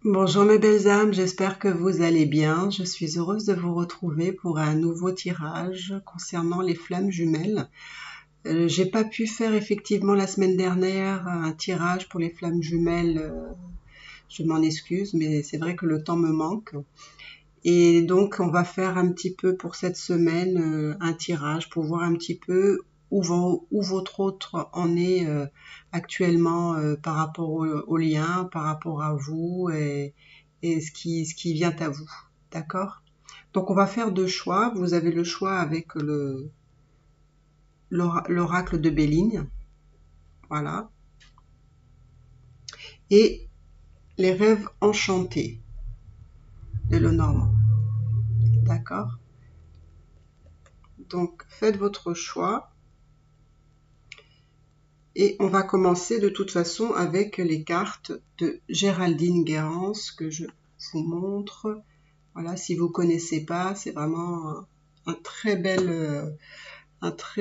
Bonjour mes belles âmes, j'espère que vous allez bien. Je suis heureuse de vous retrouver pour un nouveau tirage concernant les flammes jumelles. J'ai pas pu faire effectivement la semaine dernière un tirage pour les flammes jumelles. Je m'en excuse, mais c'est vrai que le temps me manque. Et donc on va faire un petit peu pour cette semaine un tirage pour voir un petit peu où votre autre en est actuellement par rapport au lien, par rapport à vous et ce qui vient à vous. D'accord? Donc on va faire deux choix. Vous avez le choix avec l'oracle de Béline. Voilà. Et les rêves enchantés de Lenormand. D'accord? Donc faites votre choix. Et on va commencer de toute façon avec les cartes de Géraldine Guérance que je vous montre. Voilà, si vous connaissez pas, c'est vraiment un très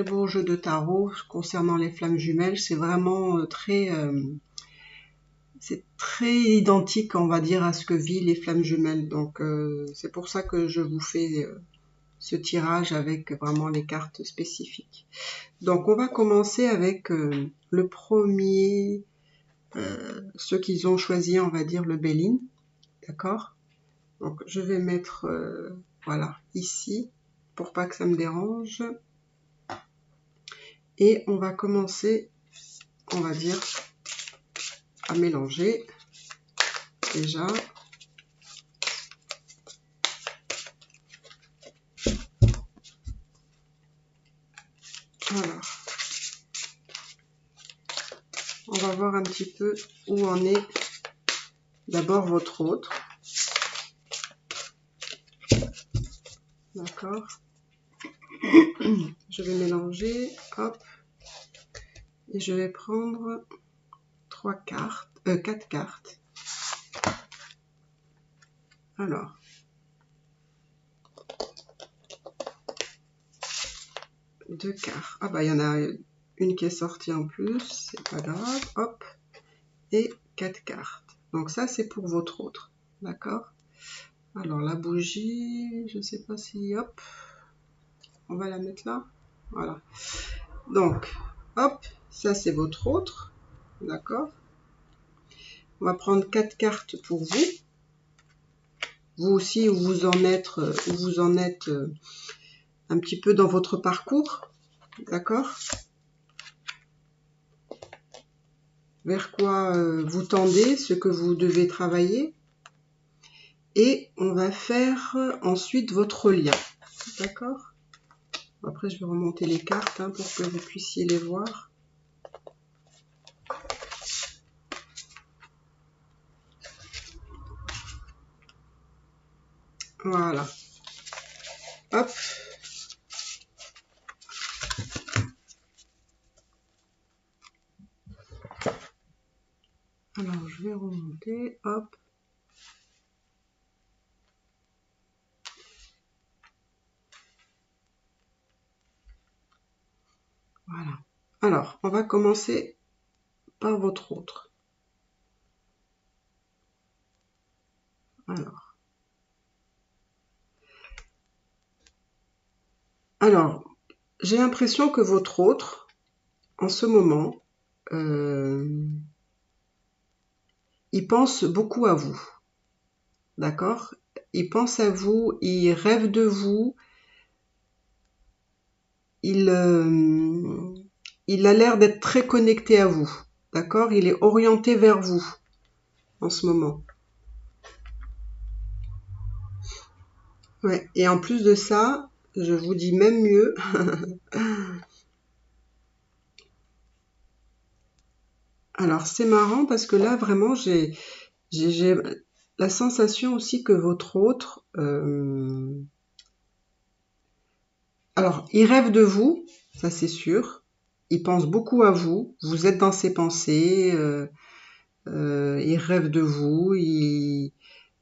beau jeu de tarot concernant les flammes jumelles. C'est vraiment c'est très identique, on va dire, à ce que vivent les flammes jumelles. Donc c'est pour ça que je vous fais ce tirage avec vraiment les cartes spécifiques. Donc on va commencer avec le premier, ceux qui ont choisi, on va dire, le Béline, d'accord? Donc je vais mettre, voilà, ici, pour pas que ça me dérange. Et on va commencer, on va dire, à mélanger, déjà. Voilà. On va voir un petit peu où en est d'abord votre autre. D'accord. Je vais mélanger, hop. Et je vais prendre 4 cartes. Alors. Deux cartes. Ah bah il y en a une qui est sortie en plus, c'est pas grave. Hop. Et 4 cartes. Donc ça c'est pour votre autre. D'accord? Alors la bougie, je sais pas si... Hop. On va la mettre là. Voilà. Donc, hop, ça c'est votre autre. D'accord? On va prendre 4 cartes pour vous. Vous aussi, où vous en êtes un petit peu dans votre parcours. D'accord? Vers quoi vous tendez, ce que vous devez travailler. Et on va faire ensuite votre lien. D'accord? Après, je vais remonter les cartes pour que vous puissiez les voir. Voilà. Hop. Alors, je vais remonter. Hop. Voilà. Alors, on va commencer par votre autre. Alors, j'ai l'impression que votre autre, en ce moment, il pense beaucoup à vous. D'accord? Il pense à vous, il rêve de vous, il a l'air d'être très connecté à vous. D'accord? Il est orienté vers vous en ce moment. Ouais. Et en plus de ça, je vous dis même mieux. Alors c'est marrant parce que là vraiment j'ai la sensation aussi que votre autre, alors il rêve de vous, ça c'est sûr. Il pense beaucoup à vous. Vous êtes dans ses pensées. Il rêve de vous.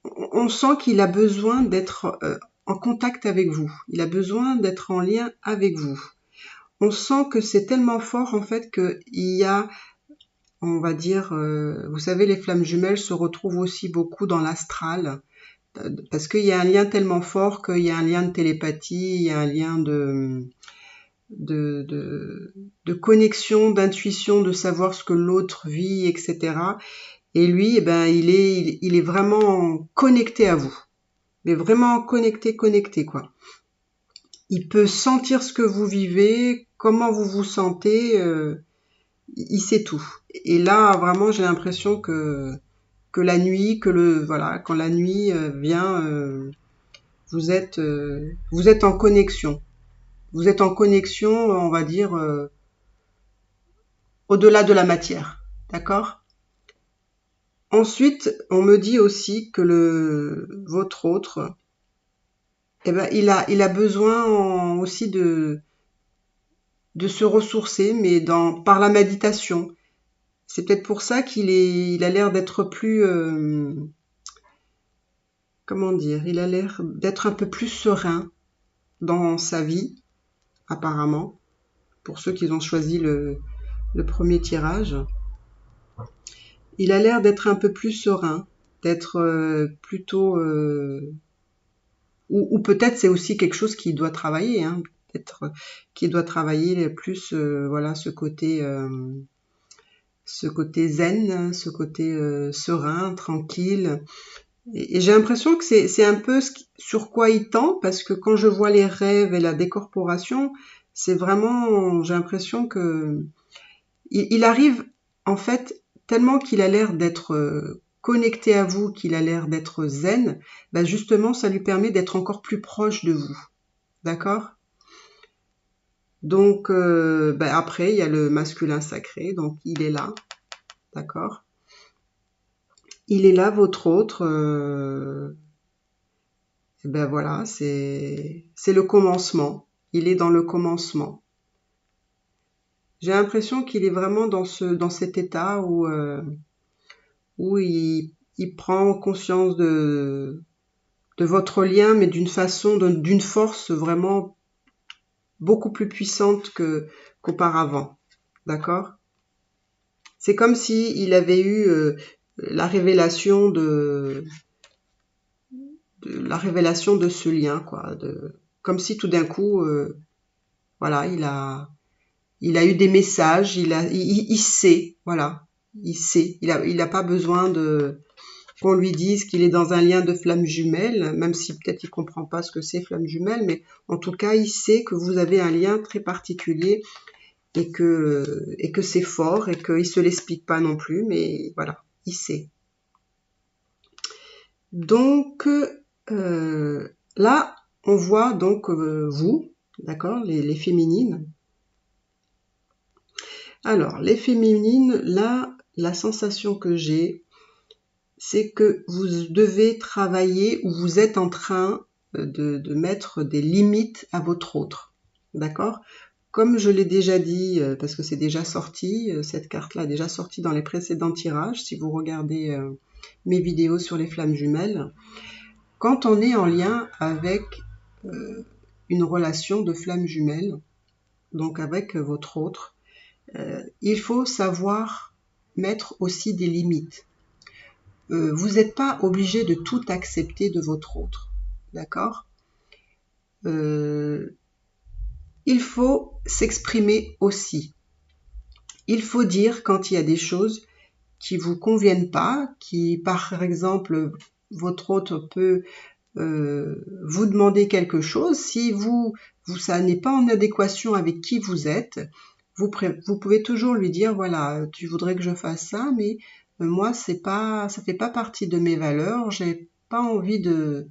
On sent qu'il a besoin d'être en contact avec vous. Il a besoin d'être en lien avec vous. On sent que c'est tellement fort en fait qu'il y a on va dire, vous savez, les flammes jumelles se retrouvent aussi beaucoup dans l'astral, parce qu'il y a un lien tellement fort qu'il y a un lien de télépathie, il y a un lien de connexion, d'intuition, de savoir ce que l'autre vit, etc. Et lui, eh ben, il est vraiment connecté à vous. Mais vraiment connecté, quoi. Il peut sentir ce que vous vivez, comment vous vous sentez, il sait tout. Et là, vraiment, j'ai l'impression que la nuit, voilà, quand la nuit vient, vous êtes en connexion. Vous êtes en connexion, on va dire, au-delà de la matière. D'accord? Ensuite, on me dit aussi que votre autre, eh ben, il a besoin aussi de se ressourcer, mais par la méditation. C'est peut-être pour ça il a l'air d'être plus, comment dire, il a l'air d'être un peu plus serein dans sa vie, apparemment, pour ceux qui ont choisi le premier tirage. Il a l'air d'être un peu plus serein, d'être plutôt... ou peut-être c'est aussi quelque chose qui doit travailler, hein, peut-être qui doit travailler plus, voilà, ce côté zen, ce côté serein, tranquille. Et j'ai l'impression que c'est un peu sur quoi il tend, parce que quand je vois les rêves et la décorporation, c'est vraiment, j'ai l'impression que il arrive, en fait, tellement qu'il a l'air d'être connecté à vous, qu'il a l'air d'être zen, bah justement, ça lui permet d'être encore plus proche de vous. D'accord? Donc, bah après, il y a le masculin sacré, donc il est là. D'accord? Il est là, votre autre. Ben voilà, c'est le commencement. Il est dans le commencement. J'ai l'impression qu'il est vraiment dans cet état où il prend conscience de votre lien, mais d'une façon, d'une force vraiment beaucoup plus puissante qu'auparavant. D'accord? C'est comme si il avait eu la révélation la révélation de ce lien, quoi. Comme si tout d'un coup, voilà, il a eu des messages, il sait, voilà, il sait. Il a pas besoin qu'on lui dise qu'il est dans un lien de flamme jumelle, même si peut-être il comprend pas ce que c'est flamme jumelle, mais en tout cas, il sait que vous avez un lien très particulier et que c'est fort et qu'il se l'explique pas non plus, mais voilà, il sait. Donc, là, on voit donc vous, d'accord, les féminines. Alors, les féminines, là, la sensation que j'ai, c'est que vous devez travailler ou vous êtes en train de mettre des limites à votre autre. D'accord? Comme je l'ai déjà dit, parce que c'est déjà sorti, cette carte-là est déjà sortie dans les précédents tirages, si vous regardez mes vidéos sur les flammes jumelles, quand on est en lien avec une relation de flammes jumelles, donc avec votre autre, il faut savoir mettre aussi des limites. Vous n'êtes pas obligé de tout accepter de votre autre, d'accord? Il faut s'exprimer aussi. Il faut dire quand il y a des choses qui vous conviennent pas, qui par exemple votre autre peut vous demander quelque chose, si ça n'est pas en adéquation avec qui vous êtes, vous pouvez toujours lui dire voilà, tu voudrais que je fasse ça, mais moi ça fait pas partie de mes valeurs, j'ai pas envie de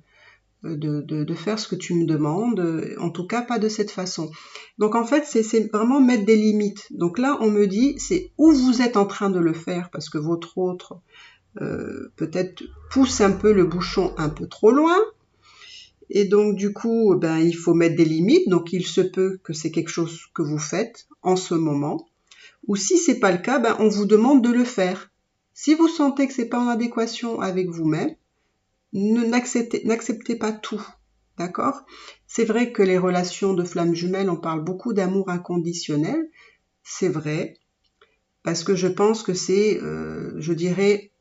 faire ce que tu me demandes, en tout cas pas de cette façon. Donc en fait c'est vraiment mettre des limites. Donc là on me dit c'est où vous êtes en train de le faire parce que votre autre peut-être pousse un peu le bouchon un peu trop loin. Et donc du coup, ben, il faut mettre des limites. Donc il se peut que c'est quelque chose que vous faites en ce moment. Ou si c'est pas le cas, ben, on vous demande de le faire. Si vous sentez que c'est pas en adéquation avec vous-même, n'acceptez pas tout. D'accord? C'est vrai que les relations de flammes jumelles, on parle beaucoup d'amour inconditionnel. C'est vrai. parce que je pense que c'est, je dirais,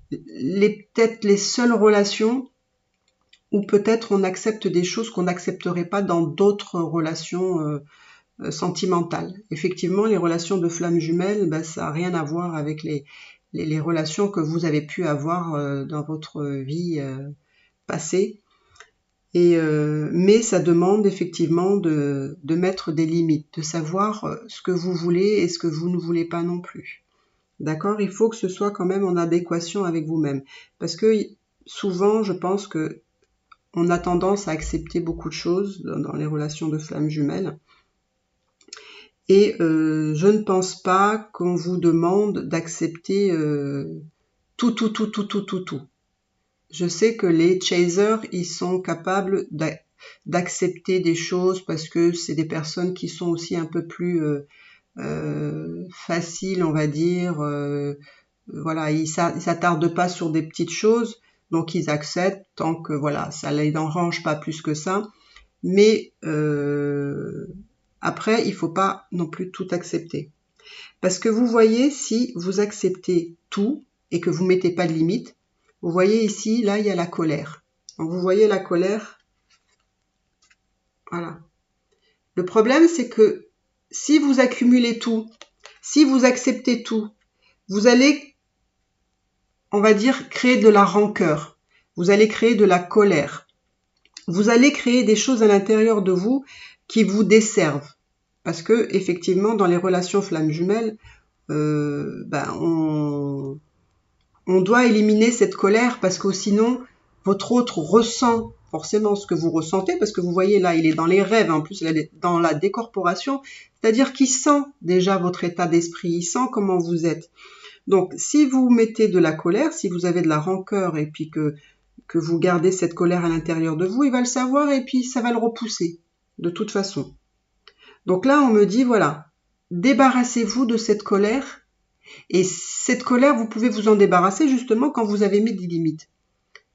peut-être les seules relations où peut-être on accepte des choses qu'on n'accepterait pas dans d'autres relations sentimentales. Effectivement, les relations de flammes jumelles, ben, ça n'a rien à voir avec les relations que vous avez pu avoir dans votre vie passée. Mais ça demande effectivement de mettre des limites, de savoir ce que vous voulez et ce que vous ne voulez pas non plus. D'accord? Il faut que ce soit quand même en adéquation avec vous-même. Parce que souvent, je pense que on a tendance à accepter beaucoup de choses dans les relations de flammes jumelles. Et je ne pense pas qu'on vous demande d'accepter tout. Je sais que les chasers, ils sont capables d'accepter des choses parce que c'est des personnes qui sont aussi un peu plus faciles, on va dire. Voilà, ils s'attardent pas sur des petites choses, donc ils acceptent tant que voilà, ça les dérange pas plus que ça. Mais après, il faut pas non plus tout accepter. Parce que vous voyez, si vous acceptez tout et que vous mettez pas de limite, vous voyez ici, là, il y a la colère. Donc, vous voyez la colère, voilà. Le problème, c'est que si vous accumulez tout, si vous acceptez tout, vous allez, on va dire, créer de la rancœur. Vous allez créer de la colère. Vous allez créer des choses à l'intérieur de vous qui vous desservent. Parce que, effectivement, dans les relations flammes jumelles, on doit éliminer cette colère parce que sinon, votre autre ressent forcément ce que vous ressentez, parce que vous voyez là, il est dans les rêves, en plus il est dans la décorporation, c'est-à-dire qu'il sent déjà votre état d'esprit, il sent comment vous êtes. Donc, si vous mettez de la colère, si vous avez de la rancœur et puis que vous gardez cette colère à l'intérieur de vous, il va le savoir et puis ça va le repousser, de toute façon. Donc là, on me dit, voilà, débarrassez-vous de cette colère. Et cette colère, vous pouvez vous en débarrasser justement quand vous avez mis des limites.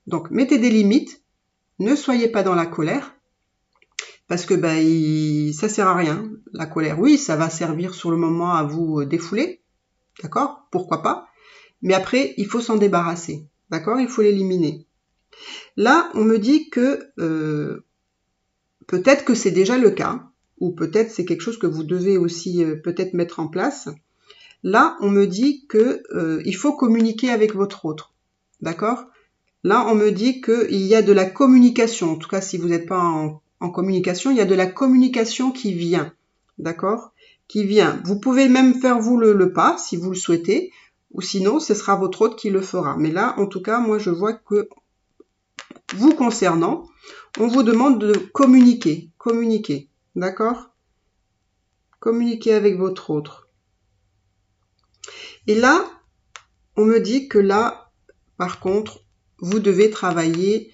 Donc, mettez des limites, ne soyez pas dans la colère, parce que ça sert à rien. La colère, oui, ça va servir sur le moment à vous défouler, d'accord? Pourquoi pas? Mais après, il faut s'en débarrasser, d'accord? Il faut l'éliminer. Là, on me dit que peut-être que c'est déjà le cas, ou peut-être c'est quelque chose que vous devez aussi peut-être mettre en place. Là, on me dit que il faut communiquer avec votre autre, d'accord? Là, on me dit qu'il y a de la communication. En tout cas, si vous n'êtes pas en communication, il y a de la communication qui vient, d'accord? Qui vient. Vous pouvez même faire vous le pas, si vous le souhaitez, ou sinon, ce sera votre autre qui le fera. Mais là, en tout cas, moi, je vois que vous concernant, on vous demande de communiquer, d'accord? Communiquer avec votre autre. Et là, on me dit que là, par contre, vous devez travailler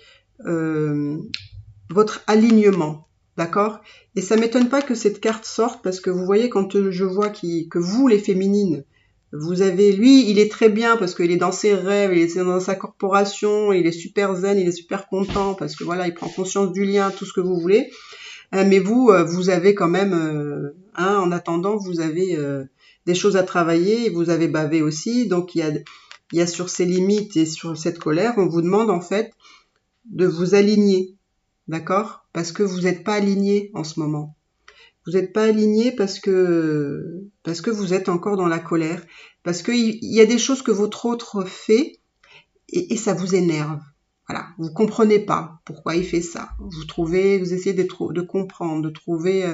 votre alignement, d'accord? Et ça m'étonne pas que cette carte sorte parce que vous voyez quand je vois que vous, les féminines, vous avez, lui, il est très bien parce qu'il est dans ses rêves, il est dans sa corporation, il est super zen, il est super content parce que voilà, il prend conscience du lien, tout ce que vous voulez. Mais vous, vous avez quand même, en attendant, vous avez des choses à travailler, vous avez bavé aussi, donc il y a sur ces limites et sur cette colère, on vous demande en fait de vous aligner, d'accord? Parce que vous n'êtes pas aligné en ce moment. Vous n'êtes pas aligné parce que vous êtes encore dans la colère, parce qu'il y a des choses que votre autre fait et ça vous énerve. Voilà, vous comprenez pas pourquoi il fait ça. Vous essayez de comprendre, de trouver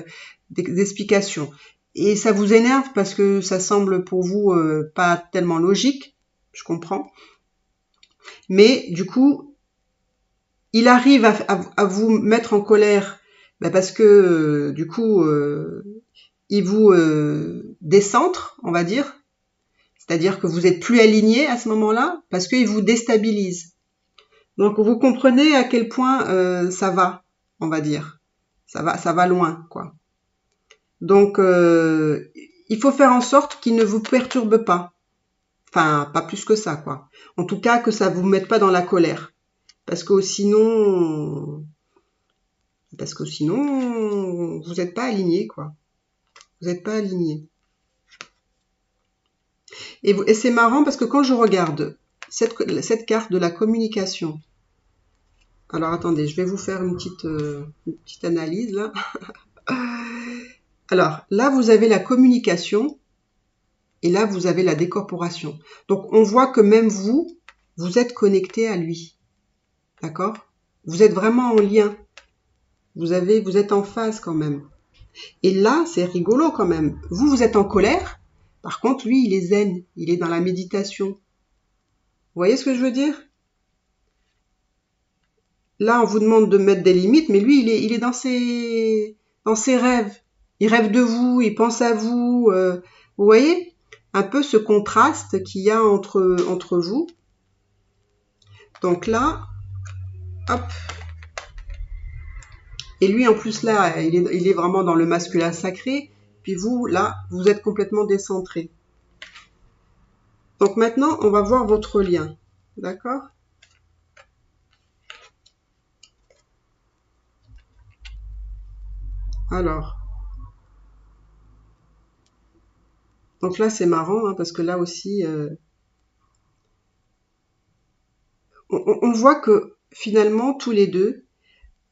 des explications. Et ça vous énerve parce que ça semble pour vous pas tellement logique, je comprends. Mais du coup, il arrive à vous mettre en colère parce que du coup, il vous décentre, on va dire. C'est-à-dire que vous êtes plus aligné à ce moment-là parce qu'il vous déstabilise. Donc vous comprenez à quel point ça va, on va dire. Ça va loin, quoi. Donc il faut faire en sorte qu'il ne vous perturbe pas. Enfin, pas plus que ça, quoi. En tout cas, que ça vous mette pas dans la colère. Parce que sinon, vous n'êtes pas aligné, quoi. Vous n'êtes pas aligné. Et c'est marrant parce que quand je regarde cette carte de la communication, alors attendez, je vais vous faire une petite analyse là. Alors là, vous avez la communication et là, vous avez la décorporation. Donc, on voit que même vous, vous êtes connecté à lui. D'accord? Vous êtes vraiment en lien. Vous êtes en phase quand même. Et là, c'est rigolo quand même. Vous êtes en colère. Par contre, lui, il est zen. Il est dans la méditation. Vous voyez ce que je veux dire? Là, on vous demande de mettre des limites, mais lui, il est dans ses rêves. Il rêve de vous, il pense à vous. Vous voyez? Un peu ce contraste qu'il y a entre vous. Donc là, hop. Et lui, en plus, là, il est vraiment dans le masculin sacré. Puis vous, là, vous êtes complètement décentré. Donc maintenant, on va voir votre lien. D'accord? Alors, donc là, c'est marrant, hein, parce que là aussi, on voit que finalement, tous les deux,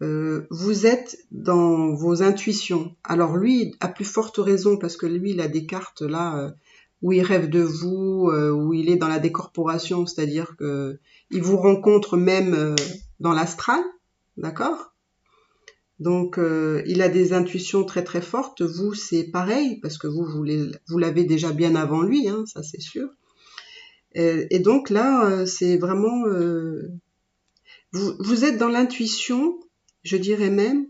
vous êtes dans vos intuitions. Alors lui, à plus forte raison, parce que lui, il a des cartes là où il rêve de vous, où il est dans la décorporation, c'est-à-dire que il vous rencontre même dans l'astral, d'accord? Donc il a des intuitions très très fortes. Vous, c'est pareil, parce que vous l'avez déjà bien avant lui, hein, ça c'est sûr. Et donc là, c'est vraiment vous êtes dans l'intuition, je dirais même,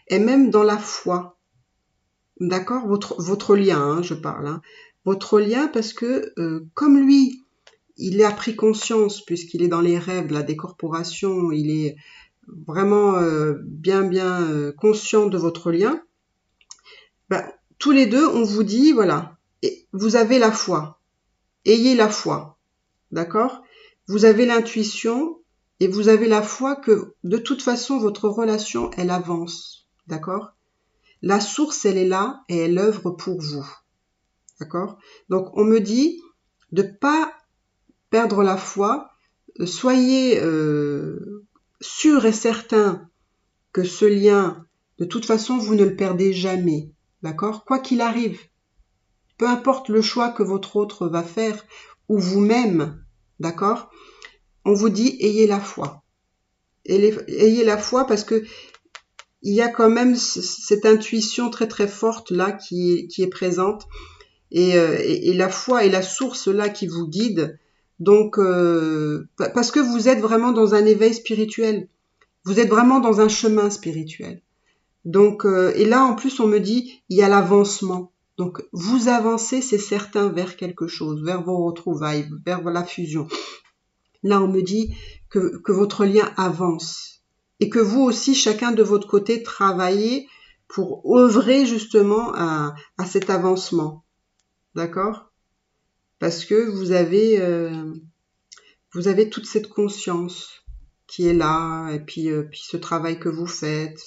et même dans la foi. D'accord? Votre lien, hein, je parle. Hein. Votre lien, parce que comme lui, il a pris conscience, puisqu'il est dans les rêves de la décorporation, il est vraiment bien conscient de votre lien, ben, tous les deux, on vous dit, voilà, vous avez la foi. Ayez la foi. D'accord? Vous avez l'intuition et vous avez la foi que de toute façon, votre relation, elle avance. D'accord? La source, elle est là et elle œuvre pour vous. D'accord? Donc, on me dit de pas perdre la foi. Soyez sûr et certain que ce lien, de toute façon, vous ne le perdez jamais. D'accord? Quoi qu'il arrive, peu importe le choix que votre autre va faire ou vous-même, d'accord? On vous dit ayez la foi. Ayez la foi parce que il y a quand même cette intuition très très forte là qui est présente et la foi est la source là qui vous guide. Donc parce que vous êtes vraiment dans un éveil spirituel, vous êtes vraiment dans un chemin spirituel. Donc et là en plus on me dit il y a l'avancement. Donc vous avancez, c'est certain, vers quelque chose, vers vos retrouvailles, vers la fusion. Là on me dit que votre lien avance et que vous aussi chacun de votre côté travaillez pour œuvrer justement à cet avancement. D'accord? Parce que vous avez toute cette conscience qui est là, et puis ce travail que vous faites,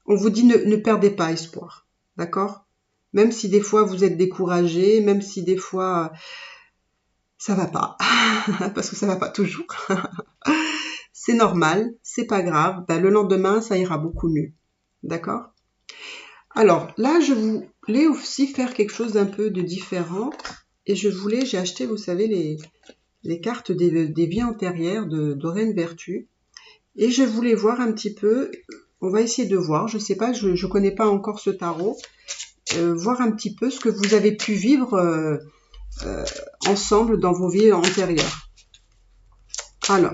on vous dit ne perdez pas espoir, d'accord? Même si des fois vous êtes découragé, même si des fois ça va pas, parce que ça va pas toujours, c'est normal, c'est pas grave, ben, le lendemain ça ira beaucoup mieux, d'accord? Alors là je voulais aussi faire quelque chose d'un peu de différent, et j'ai acheté, vous savez, les cartes des vies antérieures de Doreen Vertu. Et je voulais voir un petit peu, on va essayer de voir, je sais pas, je connais pas encore ce tarot, voir un petit peu ce que vous avez pu vivre ensemble dans vos vies antérieures. Alors,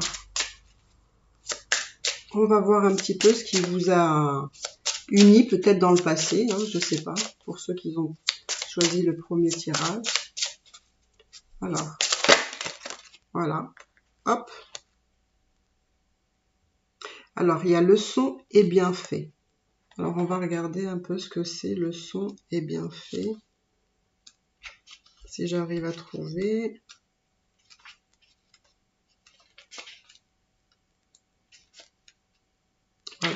on va voir un petit peu ce qui vous a uni peut-être dans le passé, hein, je sais pas, pour ceux qui ont choisi le premier tirage. Alors, voilà, hop. Alors, il y a leçon et bienfait. Alors, on va regarder un peu ce que c'est leçon et bienfait. Si j'arrive à trouver. Voilà.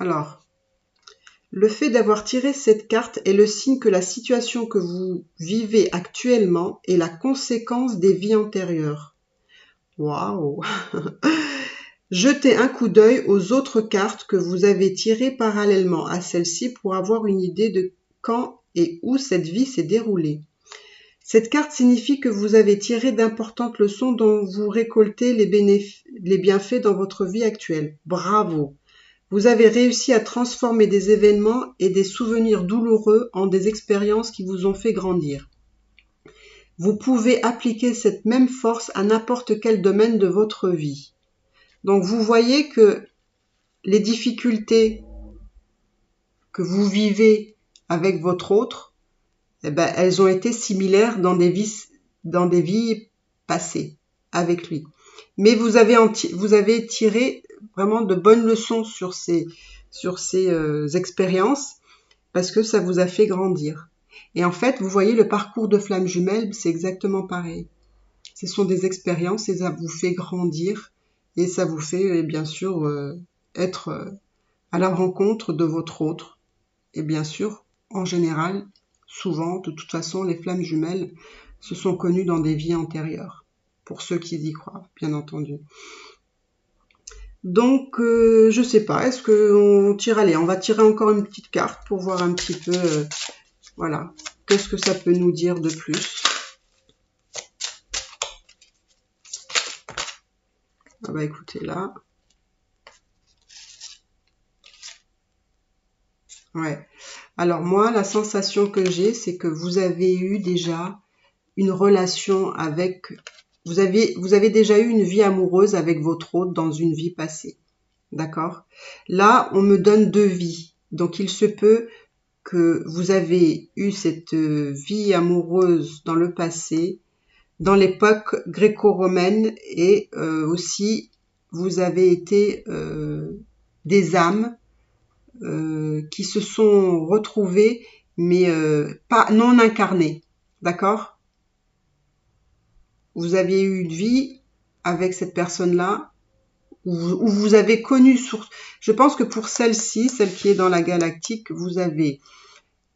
Alors, le fait d'avoir tiré cette carte est le signe que la situation que vous vivez actuellement est la conséquence des vies antérieures. Waouh! Jetez un coup d'œil aux autres cartes que vous avez tirées parallèlement à celle-ci pour avoir une idée de quand et où cette vie s'est déroulée. Cette carte signifie que vous avez tiré d'importantes leçons dont vous récoltez les bienfaits dans votre vie actuelle. Bravo! Vous avez réussi à transformer des événements et des souvenirs douloureux en des expériences qui vous ont fait grandir. Vous pouvez appliquer cette même force à n'importe quel domaine de votre vie. Donc vous voyez que les difficultés que vous vivez avec votre autre, eh ben, elles ont été similaires dans des vies passées avec lui. Mais vous avez tiré vraiment de bonnes leçons sur ces expériences parce que ça vous a fait grandir. Et en fait, vous voyez, le parcours de flamme jumelle, c'est exactement pareil. Ce sont des expériences et ça vous fait grandir et ça vous fait bien sûr être à la rencontre de votre autre. Et bien sûr, en général, souvent, de toute façon, les flammes jumelles se sont connues dans des vies antérieures, pour ceux qui y croient, bien entendu. Donc, je sais pas, est-ce qu'on tire? Allez, on va tirer encore une petite carte pour voir un petit peu, voilà, qu'est-ce que ça peut nous dire de plus. Ah bah écoutez, là. Ouais. Alors moi, la sensation que j'ai, c'est que vous avez eu déjà une relation avec... Vous avez déjà eu une vie amoureuse avec votre hôte dans une vie passée. D'accord? Là, on me donne 2 vies. Donc, il se peut que vous avez eu cette vie amoureuse dans le passé, dans l'époque gréco-romaine, et aussi, vous avez été des âmes qui se sont retrouvées, mais pas non incarnées. D'accord? Vous aviez eu une vie avec cette personne-là, où vous avez connu, je pense que pour celle-ci, celle qui est dans la galactique,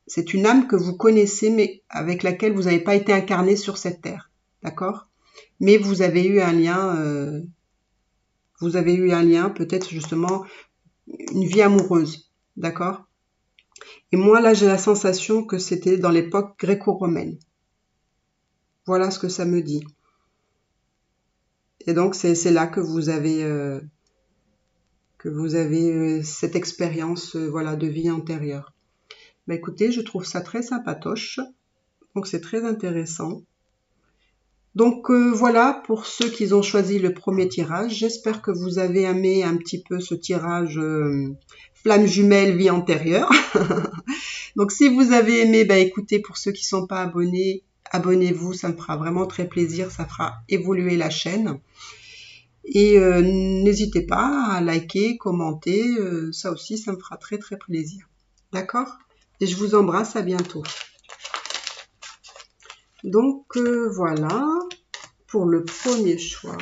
c'est une âme que vous connaissez, mais avec laquelle vous n'avez pas été incarné sur cette terre, d'accord? Mais vous avez eu un lien, peut-être justement une vie amoureuse, d'accord? Et moi là, j'ai la sensation que c'était dans l'époque gréco-romaine. Voilà ce que ça me dit. Et donc c'est là que vous avez cette expérience voilà, de vie antérieure. Bah, écoutez, je trouve ça très sympatoche, donc c'est très intéressant. Donc voilà pour ceux qui ont choisi le premier tirage. J'espère que vous avez aimé un petit peu ce tirage flamme jumelle vie antérieure. Donc si vous avez aimé, bah, écoutez, pour ceux qui ne sont pas abonnés, abonnez-vous, ça me fera vraiment très plaisir, ça fera évoluer la chaîne. Et n'hésitez pas à liker, commenter, ça aussi, ça me fera très très plaisir. D'accord? Et je vous embrasse, à bientôt. Donc voilà, pour le premier choix.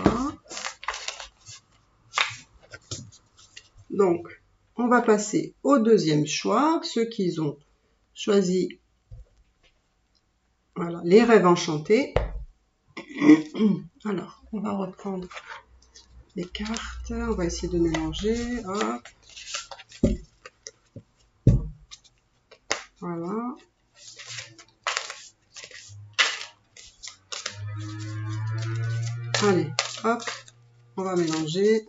Donc, on va passer au deuxième choix, ceux qui ont choisi voilà, les rêves enchantés. Alors, on va reprendre les cartes, on va essayer de mélanger. Hop. Voilà. Allez, hop, on va mélanger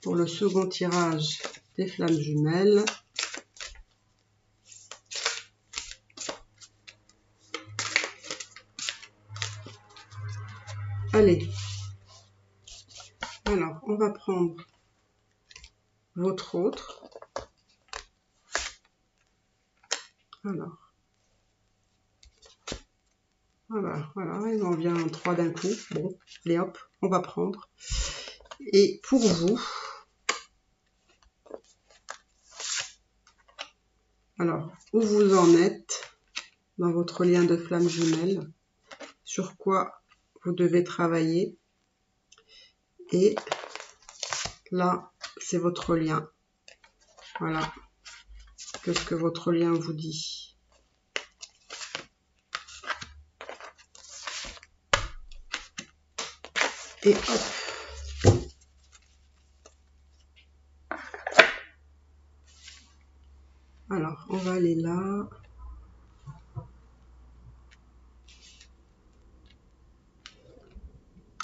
pour le second tirage des flammes jumelles. Allez, alors on va prendre votre autre. Alors, voilà, il en vient 3 d'un coup. Bon, allez hop, on va prendre. Et pour vous, alors, où vous en êtes dans votre lien de flamme jumelle, sur quoi vous devez travailler. Et là, c'est votre lien Voilà. Qu'est-ce que votre lien vous dit? Et hop. Alors, on va aller là.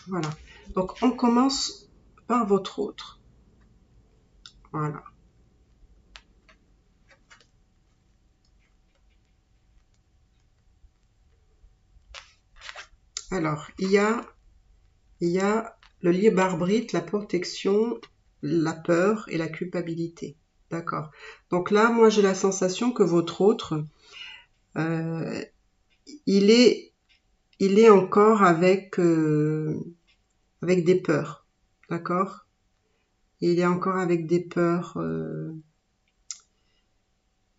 Voilà. Donc, on commence par votre autre. Voilà. Alors, il y a le libre arbitre, la protection, la peur et la culpabilité. D'accord. Donc là, moi, j'ai la sensation que votre autre, il est encore avec des peurs. D'accord. Il est encore avec des peurs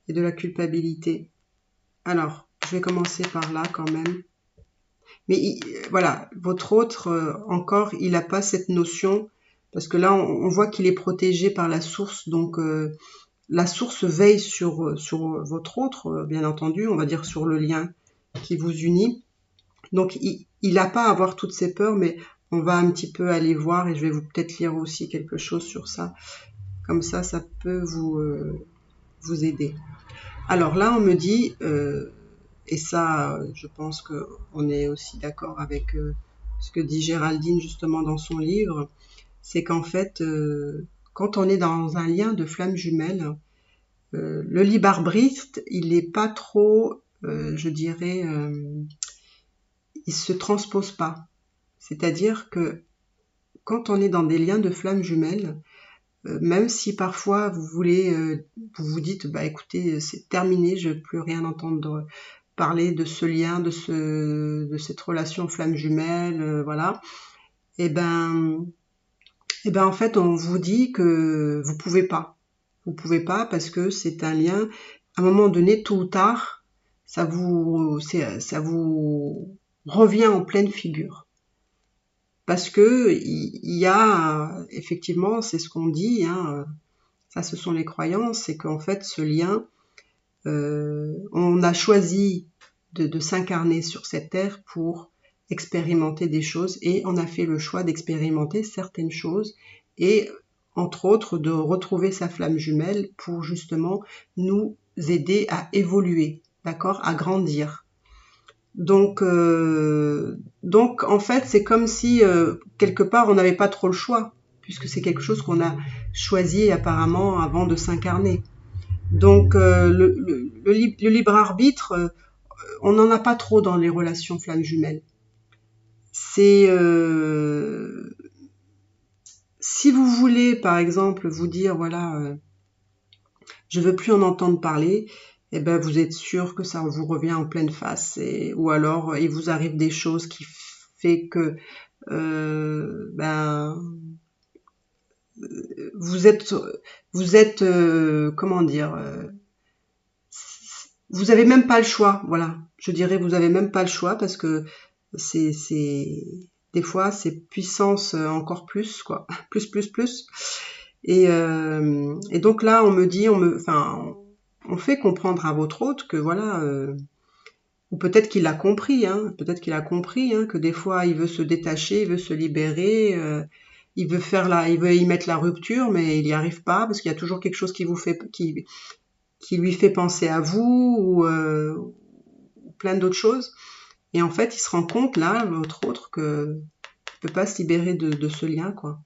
et de la culpabilité. Alors, je vais commencer par là quand même. Mais voilà, votre autre, encore, il n'a pas cette notion, parce que là, on voit qu'il est protégé par la source, donc la source veille sur votre autre, bien entendu, on va dire sur le lien qui vous unit. Donc, il n'a pas à avoir toutes ces peurs, mais on va un petit peu aller voir, et je vais vous peut-être lire aussi quelque chose sur ça. Comme ça peut vous aider. Alors là, on me dit... et ça, je pense qu'on est aussi d'accord avec ce que dit Géraldine justement dans son livre, c'est qu'en fait, quand on est dans un lien de flamme jumelle, le libre arbitre, il n'est pas trop, je dirais, il se transpose pas. C'est-à-dire que quand on est dans des liens de flamme jumelle, même si parfois vous vous dites, bah écoutez, c'est terminé, je ne veux plus rien entendre parler de ce lien, de cette relation flamme jumelle, voilà. Et ben en fait, on vous dit que vous pouvez pas. Vous pouvez pas parce que c'est un lien. À un moment donné, tôt ou tard, ça vous revient en pleine figure. Parce que il y a effectivement, c'est ce qu'on dit, hein, ça ce sont les croyances, c'est qu'en fait ce lien, on a choisi de s'incarner sur cette terre pour expérimenter des choses et on a fait le choix d'expérimenter certaines choses et entre autres de retrouver sa flamme jumelle pour justement nous aider à évoluer, d'accord, à grandir. Donc en fait c'est comme si quelque part on n'avait pas trop le choix puisque c'est quelque chose qu'on a choisi apparemment avant de s'incarner. Donc le libre arbitre, on n'en a pas trop dans les relations flammes jumelles. C'est si vous voulez par exemple vous dire voilà, je veux plus en entendre parler, eh ben vous êtes sûr que ça vous revient en pleine face, ou alors il vous arrive des choses qui fait que vous êtes comment dire, vous avez même pas le choix, voilà. Je dirais vous avez même pas le choix parce que c'est des fois c'est puissance encore plus quoi, plus. Et donc là on me dit, on fait comprendre à votre hôte que voilà, ou peut-être qu'il a compris, que des fois il veut se détacher, il veut se libérer, il veut y mettre la rupture, mais il n'y arrive pas parce qu'il y a toujours quelque chose qui lui fait penser à vous ou plein d'autres choses. Et en fait, il se rend compte là, votre autre, que ne peut pas se libérer de ce lien, quoi.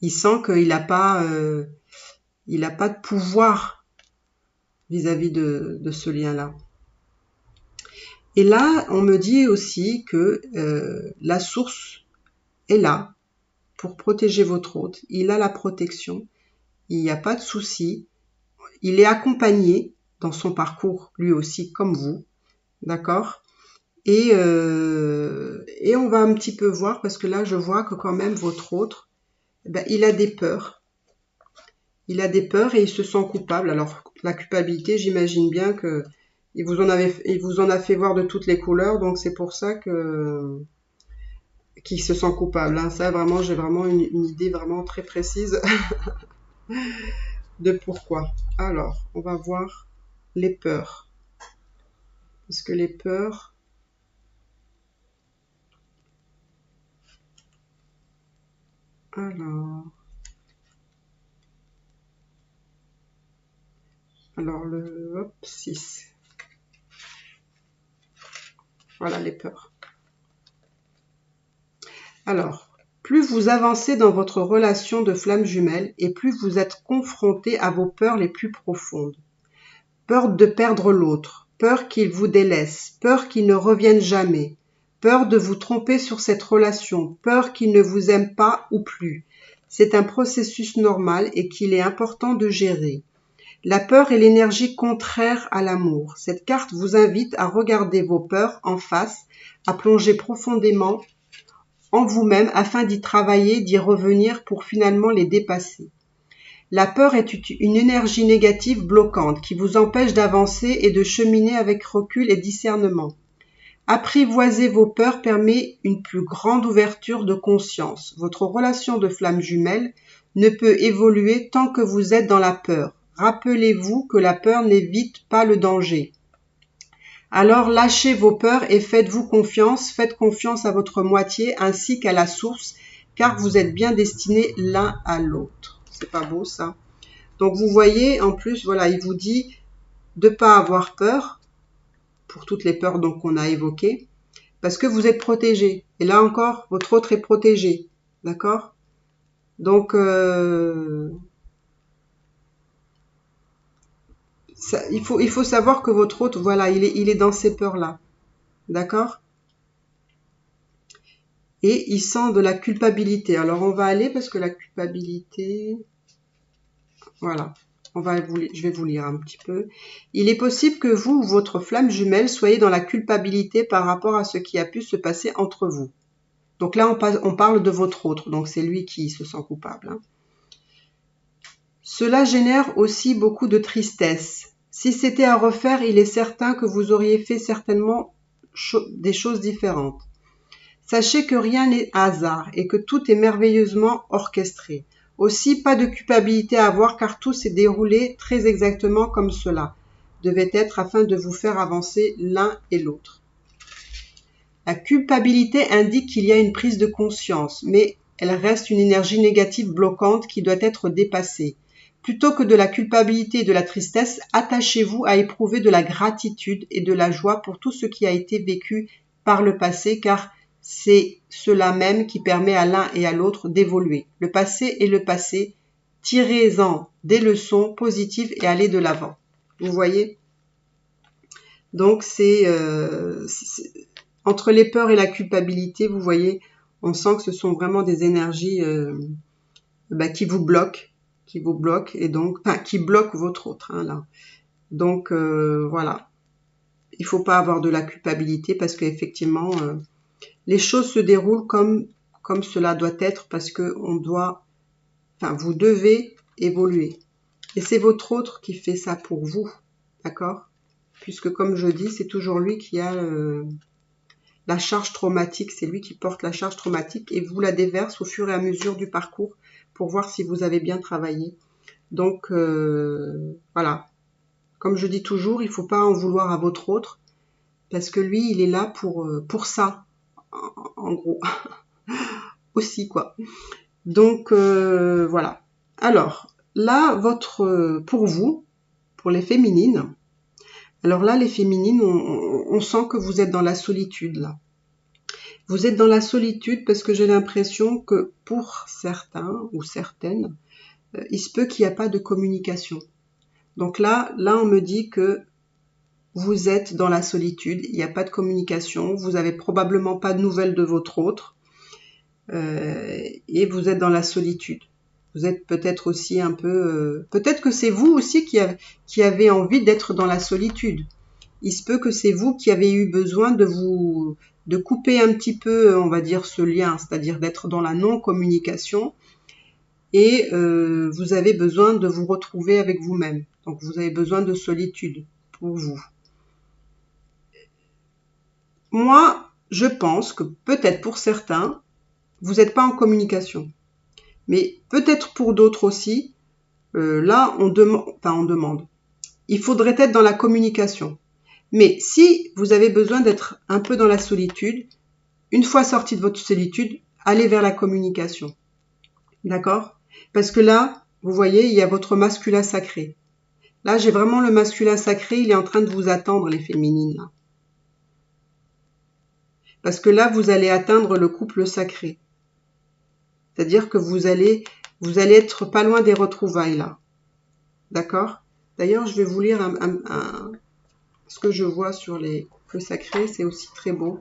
Il sent qu'il n'a pas de pouvoir vis-à-vis de ce lien-là. Et là, on me dit aussi que la source est là pour protéger votre hôte. Il a la protection, il n'y a pas de souci. Il est accompagné dans son parcours, lui aussi, comme vous. D'accord ? Et on va un petit peu voir, parce que là, je vois que quand même, votre autre, il a des peurs. Il a des peurs et il se sent coupable. Alors, la culpabilité, j'imagine bien que il vous en a fait voir de toutes les couleurs, donc c'est pour ça qu'il se sent coupable. Hein. Ça, vraiment, j'ai vraiment une idée vraiment très précise. de pourquoi. Alors, on va voir les peurs. Parce que les peurs... Alors le... Hop, 6. Voilà les peurs. Alors, plus vous avancez dans votre relation de flamme jumelle et plus vous êtes confronté à vos peurs les plus profondes. Peur de perdre l'autre, peur qu'il vous délaisse, peur qu'il ne revienne jamais, peur de vous tromper sur cette relation, peur qu'il ne vous aime pas ou plus. C'est un processus normal et qu'il est important de gérer. La peur est l'énergie contraire à l'amour. Cette carte vous invite à regarder vos peurs en face, à plonger profondément en vous-même afin d'y travailler, d'y revenir pour finalement les dépasser. La peur est une énergie négative bloquante qui vous empêche d'avancer et de cheminer avec recul et discernement. Apprivoiser vos peurs permet une plus grande ouverture de conscience. Votre relation de flamme jumelle ne peut évoluer tant que vous êtes dans la peur. Rappelez-vous que la peur n'évite pas le danger. Alors lâchez vos peurs et faites-vous confiance, faites confiance à votre moitié ainsi qu'à la source, car vous êtes bien destinés l'un à l'autre. C'est pas beau ça? Donc vous voyez, en plus, voilà, il vous dit de ne pas avoir peur, pour toutes les peurs donc qu'on a évoquées, parce que vous êtes protégé. Et là encore, votre autre est protégé. D'accord? Donc, il faut savoir que votre autre, voilà, il est dans ces peurs-là. D'accord? Et il sent de la culpabilité. Alors, on va aller parce que la culpabilité... Voilà. Je vais vous lire un petit peu. Il est possible que vous ou votre flamme jumelle soyez dans la culpabilité par rapport à ce qui a pu se passer entre vous. Donc là, on parle de votre autre. Donc, c'est lui qui se sent coupable. Hein. Cela génère aussi beaucoup de tristesse. Si c'était à refaire, il est certain que vous auriez fait certainement des choses différentes. Sachez que rien n'est hasard et que tout est merveilleusement orchestré. Aussi, pas de culpabilité à avoir car tout s'est déroulé très exactement comme cela devait être afin de vous faire avancer l'un et l'autre. La culpabilité indique qu'il y a une prise de conscience, mais elle reste une énergie négative bloquante qui doit être dépassée. Plutôt que de la culpabilité et de la tristesse, attachez-vous à éprouver de la gratitude et de la joie pour tout ce qui a été vécu par le passé, car c'est cela même qui permet à l'un et à l'autre d'évoluer. Le passé est le passé, tirez-en des leçons positives et allez de l'avant. Vous voyez? Donc c'est entre les peurs et la culpabilité, vous voyez, on sent que ce sont vraiment des énergies qui vous bloquent, et donc, qui bloquent votre autre, hein, là. Donc voilà, il faut pas avoir de la culpabilité parce qu'effectivement, les choses se déroulent comme cela doit être parce que vous devez évoluer. Et c'est votre autre qui fait ça pour vous, d'accord? Puisque comme je dis, c'est toujours lui qui a la charge traumatique, c'est lui qui porte la charge traumatique et vous la déverse au fur et à mesure du parcours pour voir si vous avez bien travaillé. Donc voilà, comme je dis toujours, il ne faut pas en vouloir à votre autre parce que lui, il est là pour ça, en gros, aussi quoi. Donc voilà. Alors là, pour vous, pour les féminines, alors là, les féminines, on sent que vous êtes dans la solitude là. Vous êtes dans la solitude parce que j'ai l'impression que pour certains ou certaines, il se peut qu'il n'y a pas de communication. Donc là, on me dit que vous êtes dans la solitude, il n'y a pas de communication, vous n'avez probablement pas de nouvelles de votre autre et vous êtes dans la solitude. Vous êtes peut-être aussi un peu... peut-être que c'est vous aussi qui avez envie d'être dans la solitude. Il se peut que c'est vous qui avez eu besoin de couper un petit peu, on va dire, ce lien, c'est-à-dire d'être dans la non-communication et vous avez besoin de vous retrouver avec vous-même. Donc vous avez besoin de solitude pour vous. Moi, je pense que peut-être pour certains, vous n'êtes pas en communication. Mais peut-être pour d'autres aussi, là, on demande. Il faudrait être dans la communication. Mais si vous avez besoin d'être un peu dans la solitude, une fois sorti de votre solitude, allez vers la communication. D'accord? Parce que là, vous voyez, il y a votre masculin sacré. Là, j'ai vraiment le masculin sacré, il est en train de vous attendre, les féminines. Là. Parce que là, vous allez atteindre le couple sacré. C'est-à-dire que vous allez être pas loin des retrouvailles, là. D'accord? D'ailleurs, je vais vous lire ce que je vois sur les couples sacrés. C'est aussi très beau.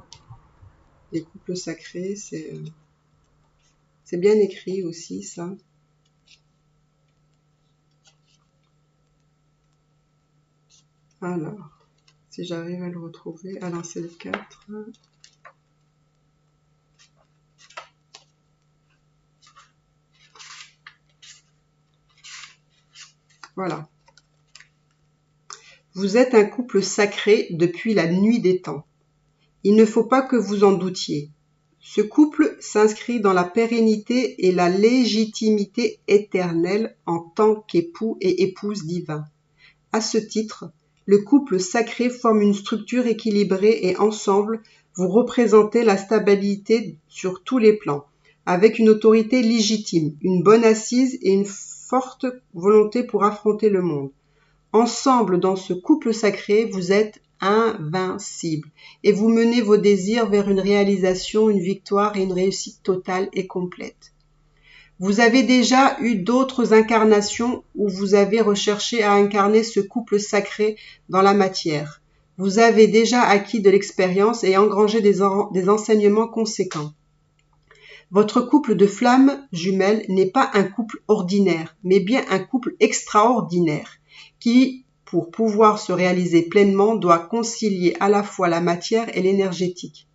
Les couples sacrés, c'est bien écrit aussi, ça. Alors, si j'arrive à le retrouver. Alors, c'est le 4. Voilà. Vous êtes un couple sacré depuis la nuit des temps. Il ne faut pas que vous en doutiez. Ce couple s'inscrit dans la pérennité et la légitimité éternelle en tant qu'époux et épouse divins. À ce titre, le couple sacré forme une structure équilibrée et ensemble, vous représentez la stabilité sur tous les plans, avec une autorité légitime, une bonne assise et une forte volonté pour affronter le monde. Ensemble, dans ce couple sacré, vous êtes invincible et vous menez vos désirs vers une réalisation, une victoire et une réussite totale et complète. Vous avez déjà eu d'autres incarnations où vous avez recherché à incarner ce couple sacré dans la matière. Vous avez déjà acquis de l'expérience et engrangé des enseignements conséquents. Votre couple de flammes jumelles n'est pas un couple ordinaire, mais bien un couple extraordinaire qui, pour pouvoir se réaliser pleinement, doit concilier à la fois la matière et l'énergétique.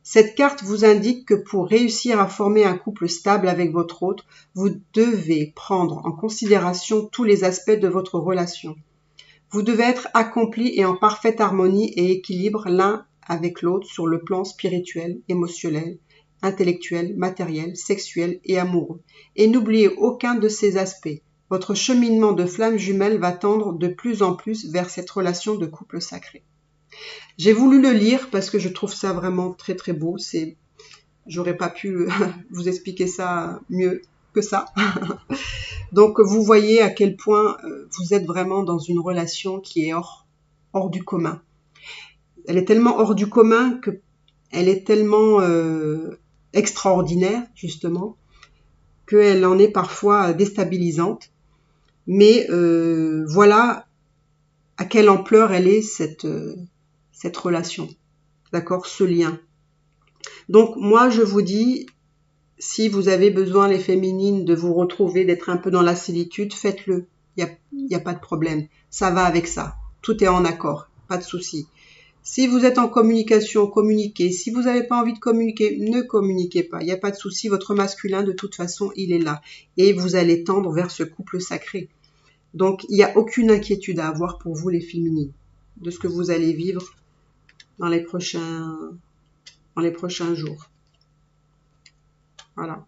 Cette carte vous indique que pour réussir à former un couple stable avec votre hôte, vous devez prendre en considération tous les aspects de votre relation. Vous devez être accompli et en parfaite harmonie et équilibre l'un avec l'autre sur le plan spirituel, émotionnel, intellectuel, matériel, sexuel et amoureux. Et n'oubliez aucun de ces aspects. Votre cheminement de flamme jumelle va tendre de plus en plus vers cette relation de couple sacré. J'ai voulu le lire parce que je trouve ça vraiment très très beau. J'aurais pas pu vous expliquer ça mieux que ça. Donc vous voyez à quel point vous êtes vraiment dans une relation qui est hors du commun. Elle est tellement hors du commun que elle est tellement extraordinaire justement qu'elle en est parfois déstabilisante. Mais voilà à quelle ampleur elle est cette relation, d'accord, ce lien. Donc moi je vous dis, si vous avez besoin les féminines de vous retrouver, d'être un peu dans la solitude, faites-le, il y a pas de problème, ça va avec ça, tout est en accord, pas de souci. Si vous êtes en communication, communiquez. Si vous n'avez pas envie de communiquer, ne communiquez pas. Il n'y a pas de souci, votre masculin, de toute façon, il est là. Et vous allez tendre vers ce couple sacré. Donc, il n'y a aucune inquiétude à avoir pour vous, les féminines, de ce que vous allez vivre dans les prochains jours. Voilà.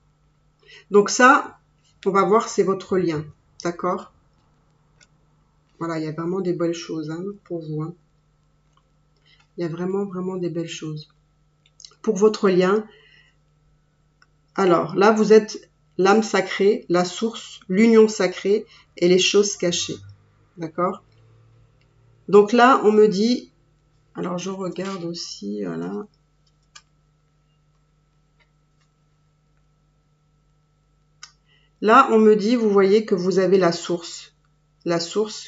Donc ça, on va voir, c'est votre lien. D'accord? Voilà, il y a vraiment des belles choses pour vous. Il y a vraiment, vraiment des belles choses. Pour votre lien, alors là, vous êtes l'âme sacrée, la source, l'union sacrée et les choses cachées. D'accord? Donc là, on me dit, alors je regarde aussi, voilà. Là, on me dit, vous voyez que vous avez la source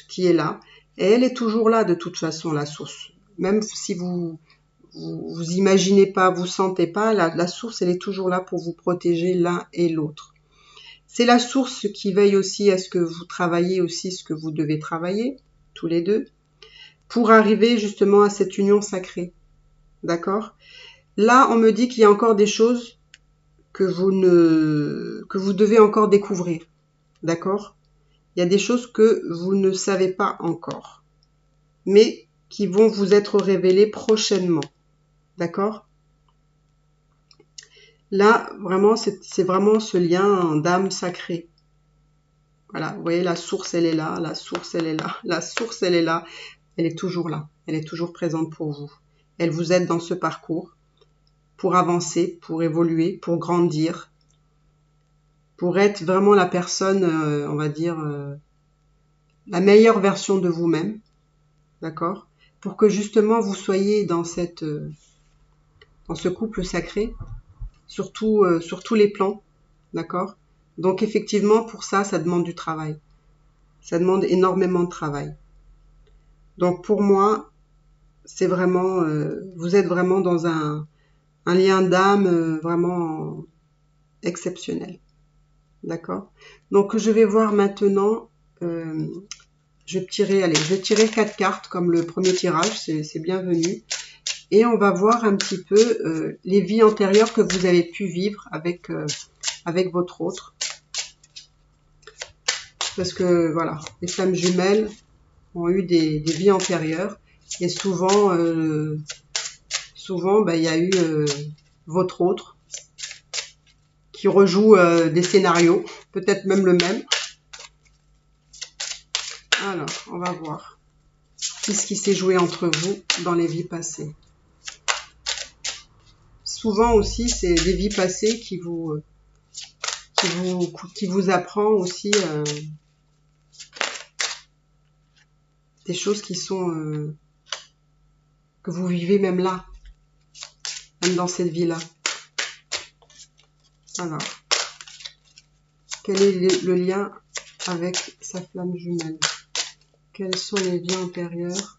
qui est là, et elle est toujours là de toute façon, la source. Même si vous imaginez pas, vous sentez pas, la source, elle est toujours là pour vous protéger l'un et l'autre. C'est la source qui veille aussi à ce que vous travaillez aussi ce que vous devez travailler, tous les deux, pour arriver justement à cette union sacrée. D'accord? Là, on me dit qu'il y a encore des choses que vous devez encore découvrir. D'accord? Il y a des choses que vous ne savez pas encore, mais qui vont vous être révélées prochainement. D'accord? Là, vraiment, c'est vraiment ce lien d'âme sacrée. Voilà, vous voyez, la source, elle est là, la source, elle est là, la source, elle est là. Elle est toujours là, elle est toujours présente pour vous. Elle vous aide dans ce parcours pour avancer, pour évoluer, pour grandir, pour être vraiment la personne, on va dire, la meilleure version de vous-même, d'accord? Pour que justement vous soyez dans dans ce couple sacré, sur tous les plans, d'accord? Donc effectivement, pour ça, ça demande du travail. Ça demande énormément de travail. Donc pour moi, c'est vraiment, vous êtes vraiment dans un lien d'âme vraiment exceptionnel. D'accord? Donc je vais voir maintenant, je vais tirer 4 cartes comme le premier tirage, c'est bienvenu. Et on va voir un petit peu les vies antérieures que vous avez pu vivre avec votre autre. Parce que voilà, les flammes jumelles ont eu des vies antérieures. Et souvent, il y a eu votre autre qui rejoue des scénarios, peut-être même le même. Alors, on va voir. Qu'est-ce qui s'est joué entre vous dans les vies passées? Souvent aussi, c'est des vies passées qui vous apprend aussi des choses qui sont que vous vivez même là, même dans cette vie-là. Alors, quel est le lien avec sa flamme jumelle? Quelles sont les vies antérieures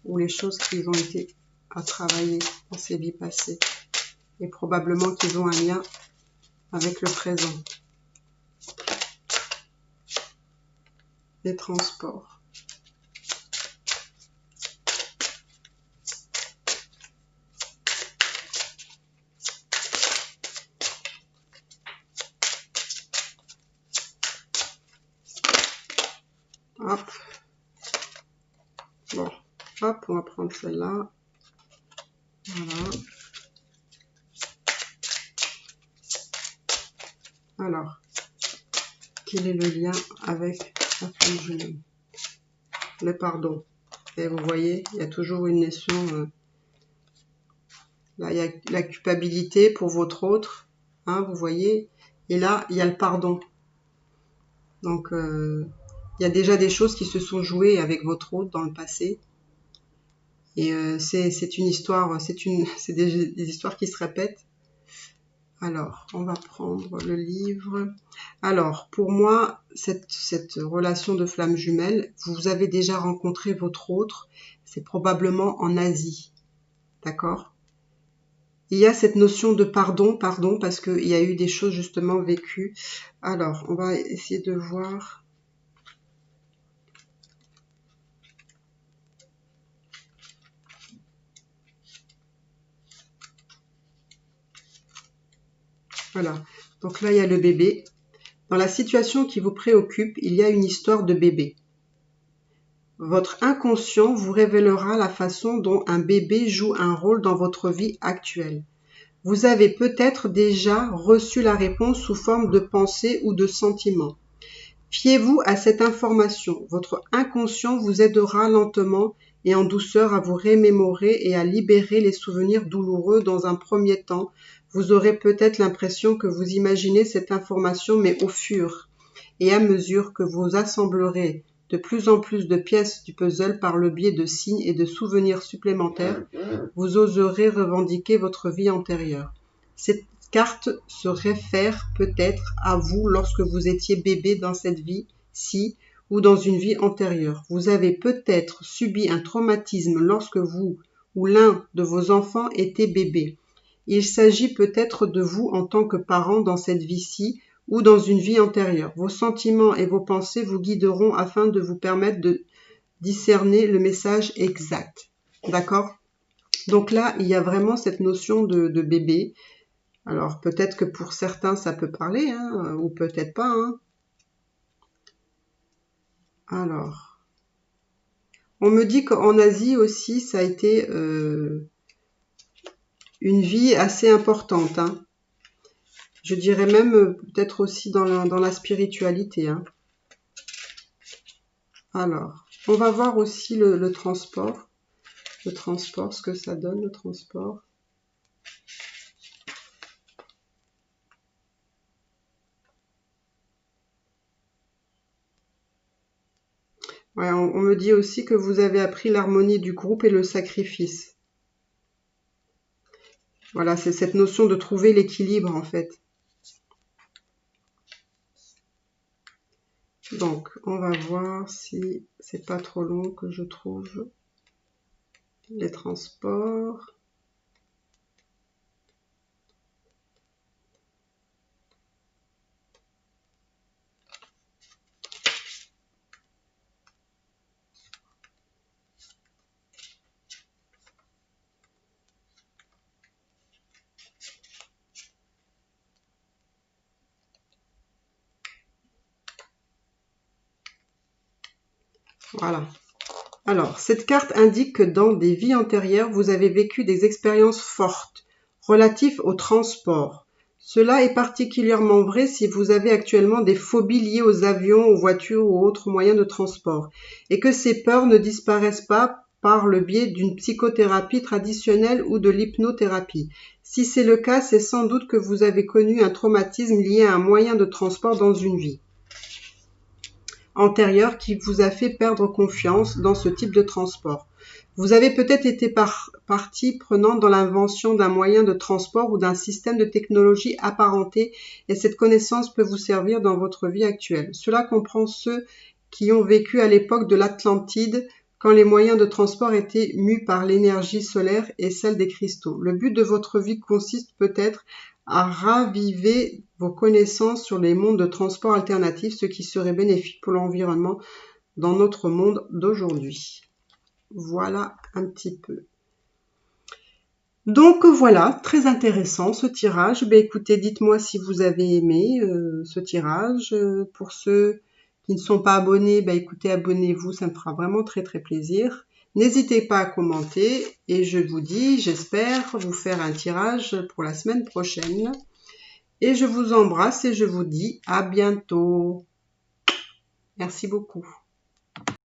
ou les choses qui ont été à travailler dans ces vies passées? Et probablement qu'ils ont un lien avec le présent. Les transports. Hop. Bon. Hop, on va prendre celle-là. Voilà. Alors, quel est le lien avec la flamme jumelle? Le pardon. Et vous voyez, il y a toujours une notion... là, il y a la culpabilité pour votre autre. Hein, vous voyez. Et là, il y a le pardon. Donc, il y a déjà des choses qui se sont jouées avec votre autre dans le passé. Et c'est une histoire, c'est des histoires qui se répètent. Alors, on va prendre le livre. Alors, pour moi, cette relation de flamme jumelle, vous avez déjà rencontré votre autre, c'est probablement en Asie. D'accord? Il y a cette notion de pardon, parce qu'il y a eu des choses justement vécues. Alors, on va essayer de voir... Voilà, donc là il y a le bébé. Dans la situation qui vous préoccupe, il y a une histoire de bébé. Votre inconscient vous révélera la façon dont un bébé joue un rôle dans votre vie actuelle. Vous avez peut-être déjà reçu la réponse sous forme de pensée ou de sentiment. Fiez-vous à cette information. Votre inconscient vous aidera lentement et en douceur à vous remémorer et à libérer les souvenirs douloureux dans un premier temps. Vous aurez peut-être l'impression que vous imaginez cette information, mais au fur et à mesure que vous assemblerez de plus en plus de pièces du puzzle par le biais de signes et de souvenirs supplémentaires, vous oserez revendiquer votre vie antérieure. Cette carte se réfère peut-être à vous lorsque vous étiez bébé dans cette vie-ci ou dans une vie antérieure. Vous avez peut-être subi un traumatisme lorsque vous ou l'un de vos enfants était bébé. Il s'agit peut-être de vous en tant que parent dans cette vie-ci ou dans une vie antérieure. Vos sentiments et vos pensées vous guideront afin de vous permettre de discerner le message exact. D'accord? Donc là, il y a vraiment cette notion de bébé. Alors peut-être que pour certains, ça peut parler, hein, ou peut-être pas. Hein. Alors, on me dit qu'en Asie aussi, ça a été une vie assez importante. Hein. Je dirais même peut-être aussi dans la spiritualité. Hein. Alors, on va voir aussi le transport. Le transport, ce que ça donne, le transport. Ouais, on me dit aussi que vous avez appris l'harmonie du groupe et le sacrifice. Voilà, c'est cette notion de trouver l'équilibre en fait. Donc, on va voir si c'est pas trop long que je trouve les transports. Voilà. Alors, cette carte indique que dans des vies antérieures, vous avez vécu des expériences fortes relatives au transport. Cela est particulièrement vrai si vous avez actuellement des phobies liées aux avions, aux voitures ou autres moyens de transport, et que ces peurs ne disparaissent pas par le biais d'une psychothérapie traditionnelle ou de l'hypnothérapie. Si c'est le cas, c'est sans doute que vous avez connu un traumatisme lié à un moyen de transport dans une vie antérieure qui vous a fait perdre confiance dans ce type de transport. Vous avez peut-être été partie prenante dans l'invention d'un moyen de transport ou d'un système de technologie apparenté et cette connaissance peut vous servir dans votre vie actuelle. Cela comprend ceux qui ont vécu à l'époque de l'Atlantide quand les moyens de transport étaient mus par l'énergie solaire et celle des cristaux. Le but de votre vie consiste peut-être à raviver vos connaissances sur les modes de transport alternatifs, ce qui serait bénéfique pour l'environnement dans notre monde d'aujourd'hui. Voilà un petit peu. Donc voilà, très intéressant ce tirage. Ben, écoutez, dites-moi si vous avez aimé ce tirage. Pour ceux qui ne sont pas abonnés, ben, écoutez, abonnez-vous, ça me fera vraiment très très plaisir. N'hésitez pas à commenter et je vous dis, j'espère vous faire un tirage pour la semaine prochaine. Et je vous embrasse et je vous dis à bientôt. Merci beaucoup.